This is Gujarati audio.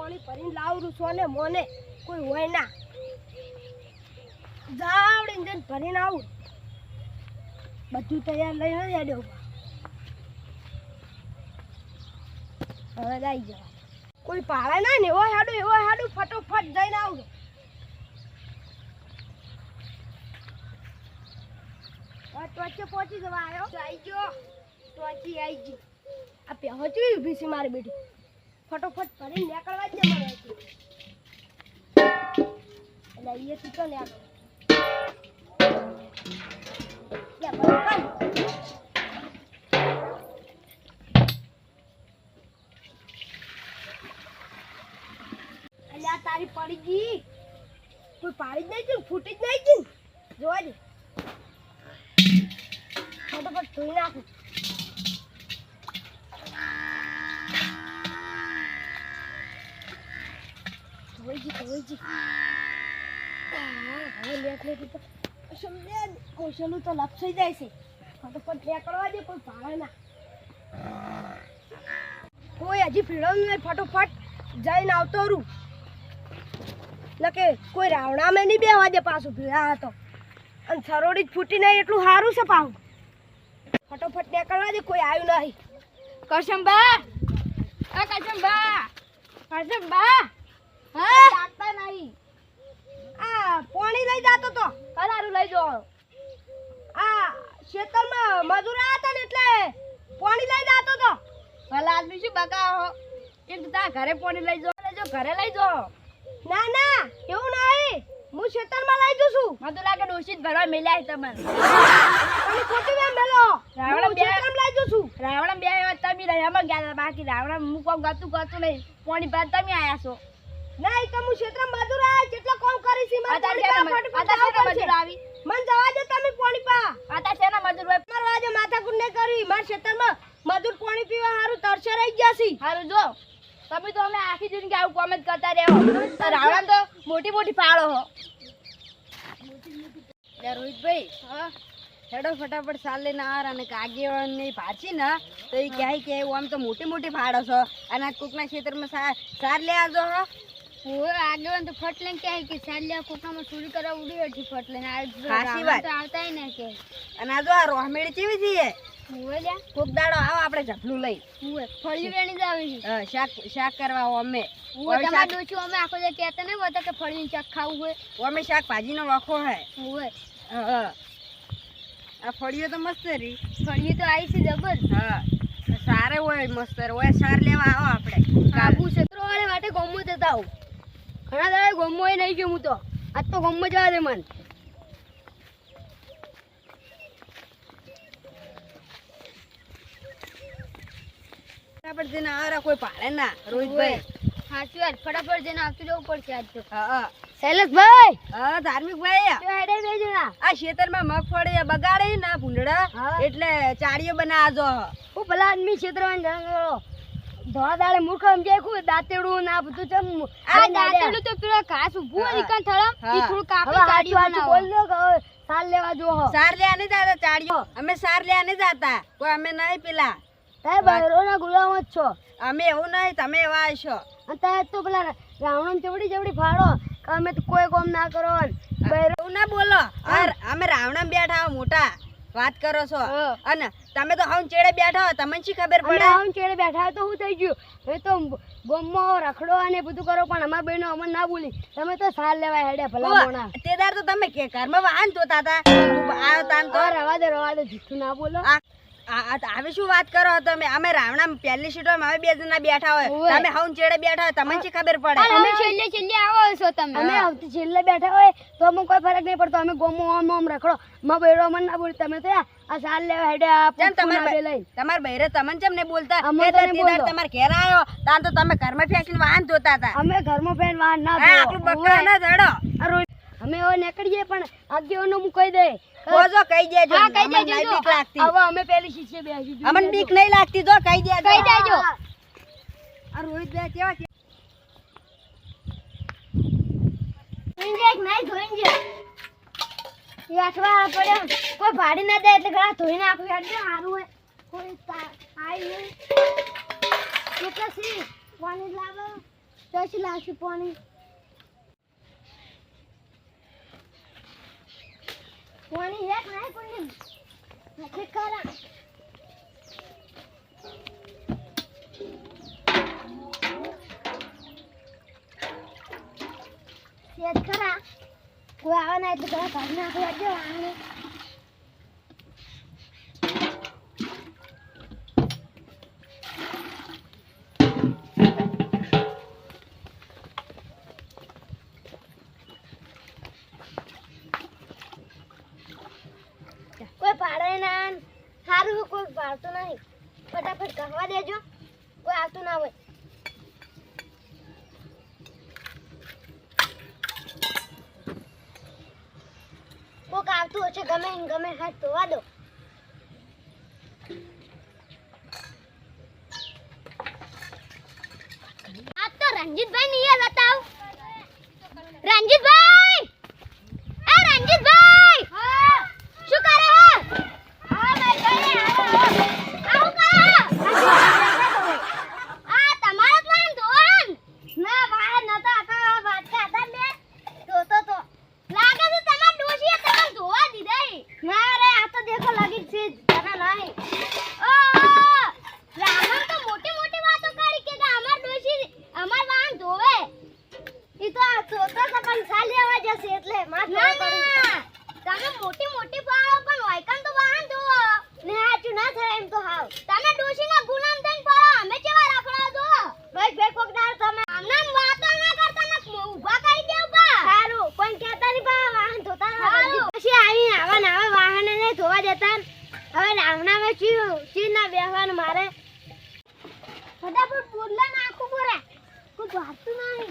પાણી ભરીને લાવરું સોને મોને કોઈ હોય ના જાવડીને જઈને ભરીને આવું બધું તૈયાર લઈને હેડ્યો હવે આવી જવા કોઈ પાળે ના ને એવો હેડું ફટોફટ જઈને આવું ટોચે પહોંચી જવા આવ્યો આવી ગયો ટોચી આવી ગઈ આ પહોંચી ઊભી છે મારી બેટી ફટોફટ ભરીને નીકળવા જ મને એટલે અહીંયાથી તો નીકળ અલ્યા તારી પડી ગઈ કોઈ પાડી જ નહીં ગયું ફૂટી જ નહીં ગયું જોવા દે ફટાફટ ધોઈ નાખું ધોઈ હવે લેટ તો કૌશલું તો લપસાઈ જાય છે ફટાફટ નીકળવા દે કોઈ ભાવે ના કોઈ હજી પીડવાનું નહીં ફટોફટ જઈને આવતો રૂ કે કોઈ રાવણામાં નહીં બેવા દે પાછું પીડા હતો અને સરોડી જ ફૂટી નહીં એટલું સારું છે પાછું ફટોફટ નીકળવા દે કોઈ આવ્યું નહીં કરશમબા હા લાગતા નહીં આ પાણી લઈ જાતો તો કલારું લઈ જો આ ખેતરમાં મજૂર હતા ને એટલે પાણી લઈ જાતો તો ભલા આદમી શું બગાવો એમ તો તા ઘરે પાણી લઈ જો ઘરે લઈ જો ના ના એવું નહીં હું ખેતરમાં લઈ જઉં છું મને તો લાગે ડોશી જ ભરવા મેલ્યા છે તમને ખોટી વેમ મેલો રાવણ બે કામ લઈ જઉં છું રાવણ બે તમે રહ્યામાં ગયા બાકી રાવણ હું કોમ ગાતું નહીં પાણી ભર તમે આયા છો નહીં તો હું ક્ષેત્રમાં મજૂર આયા કેટલો કોમ કરી છે મને મજૂર આવી મન જવા દે તમે પાણી પા આતા છે ને મજૂર હોય મારવા દે માથાકૂટ ન કરી માર ક્ષેત્રમાં મજૂર પાણી પીવા હારું તરસે રહી ગયા છે હારું જો તમે તો અમે આખી જિંદગી આવું કોમ જ કરતા રહ્યો રાવણ તો મોટી ફાળો હો યાર રોહિતભાઈ હા હેડો ફટાફટ સાલ લઈને આર અને કાગેવાન ને ભાચી ને તો એ કહે કે આમ તો મોટી ફાળો છો અને કોકના ક્ષેત્રમાં સાર લે આવજો હો ઓય આગેવાન તો ફટ લઈને કહે કે સાર લે કોકનામાં ચોરી કરવા ઉડી હતી ફટ લઈને ખાસી વાત તો આવતાય ને કે અને આ જો આ રોહમેડી કેવી છે ઓય લે કોક દાડો આવો આપણે ઝપલું લઈ ઓય ફળી વેણી જ આવી છે હા શાક કરવા અમે ઓય તમાર ડોચું અમે આખો જે કહેતા નહીં હોતા કે ફળીને શાક ખાવું હોય અમે શાક ભાજીનો વખો હે ઓય હા આ ફળીઓ તો મસ્ત રહી ફળીઓ તો આવી છે જબર હા સારે હોય મસ્ત હોય સાર લેવા આવો આપણે કાબુ ક્ષેત્રો વાળે માટે ગોમો જતા આવું ઘણા દાડે ગોમો એ નહીં ગયો હું તો આજ તો ગોમો જવા દે મન ફટાફટ જઈને આરા કોઈ પાડે ના રોહિતભાઈ સાચી વાત ફટાફટ જઈને આવતું જવું પડશે આજ તો હા શૈલેષભાઈ હા ધાર્મિક ભાઈ હેડે બેજો ના આ ખેતરમાં મગફળી બગાડે ના ભૂંડડા એટલે ચાળીઓ બનાવજો હું ભલા આદમી ખેતરમાં ધોળા દાડે મૂર્ખ સમજાય ખુ દાંતેડું ના બધું ચમ આ દાંતેડું તો પેલો ઘાસ ઊભું હોય ઈકન થળમ ઈ થોડું કાપી ચાળીઓ બનાવો બોલ દો સાર લેવા જો સાર લેવા નહીં જાતા ચાળીઓ અમે સાર લેવા નહીં જાતા કોઈ અમે નહીં પેલા તે બૈરોના ગુલામ જ છો અમે એવું નહીં તમે એવા છો અને તો પેલા રાવણ ચવડી ફાડો અમે તો કોઈ કોમ ના કરો બૈરો ના બોલો અમે રાવણ બેઠા મોટા વાત કરો છો અને તમે તો હાઉન ચેડે બેઠા હો તમને શી ખબર પડે હાઉન ચેડે બેઠા તો હું થઈ ગયું એ તો ગોમો રખડો અને બધું કરો પણ અમાર બેનો અમને ના બોલી તમે તો સાલ લેવા હેડે ભલા મોણા તેદાર તો તમે કે ઘરમાં વાહન ધોતા હતા આયો તાન તો રવા દે જૂઠું ના બોલો આવે શું વાત કરો તમે અમે રાવણા પહેલી સીટમાં અમે બે જણા બેઠા હોય તમે હાઉન ચેડે બેઠા હોય તમને શી ખબર પડે અમે છેલ્લે આવો છો તમે અમે આવતી છેલ્લે બેઠા હોય તો અમને કોઈ ફરક નહીં પડતો અમે ગોમો ઓમ રખડો માં બૈરો મન ના બોલ તમે તો આ સાલ લેવા હેડે આપ તમાર બૈરે તમને કેમ નહીં બોલતા તમાર ઘેર આયો તાન તો તમે ઘરમાં ફેંકીને વાહન ધોતા હતા અમે ઘરમાં ફેંકીને વાહન ના ધો આટલું બકરા ના ધડો અમે હવે નીકળીએ પણ આગેવાનો હું કહી દે કોજો કહી દેજો હા કહી દેજો બીક લાગતી હવે અમે પેલી શીશે બેસી જો અમને બીક નહીં લાગતી જો કહી દેજો આ રોહિત બે કેવા છે ઇન્જેક નહીં ધોઈંજે એ અઠવા પડ્યો કોઈ ભાડી ના દે એટલે ઘણા ધોઈ નાખું એટલે સારું હોય કોઈ આઈ નહીં કેટલા સી પાણી લાવો ચોથી લાવશું પાણી પાણી એક નહીં પણ નથી કરા સેજ કરા કોઈ આવે ના એટલે ઘરે કાઢી નાખવા દે આને કોઈ પાડે ના સારું કોઈ પાડતું નહીં ફટાફટ કહવા દેજો કોઈ આવતું ના હોય કોક આવતું હશે ગમે હાથ ધોવા દો આ તો રંજીતભાઈ નહીં બતાવ રંજીતભાઈ એ રંજીતભાઈ હા શું કરે હે હા ભાઈ ગઈ આવું કરો આ તમારો પ્લાન ધોન ના ભાઈ નતા આ વાત કરતા લે તો લાગે છે તમાર ડોશીએ તમને ધોવા દીધી ના રે આ તો દેખો લગી છે તને નહીં ઓ રામન તો મોટી મોટી વાતો કરી કે અમાર ડોશી અમાર વાહન ધોવે ઈ તો આ છોકરા પણ સાલી આવા જશે એટલે માર ના તમે મોટી મોટી પાડો પણ વાયકન તો વાહન ધોવો ને આચું ના થાય એમ તો હાવ તમે ડોશીના ગુલામ થઈને પાડો અમે કેવા રાખડા દો ભાઈ ભેકોક દાળ તમે આમનામ વાતો ના કરતા ને ઊભા કરી દેવ બા સારું પણ કેતા ની બા વાહન ધોતા પછી આવી આવા નાવા વાહન ને ધોવા દેતા હવે રામના મે ચી ના બેહવાનું મારે ફટાફટ બોલલા નાખું પડે કોઈ વાતું નહીં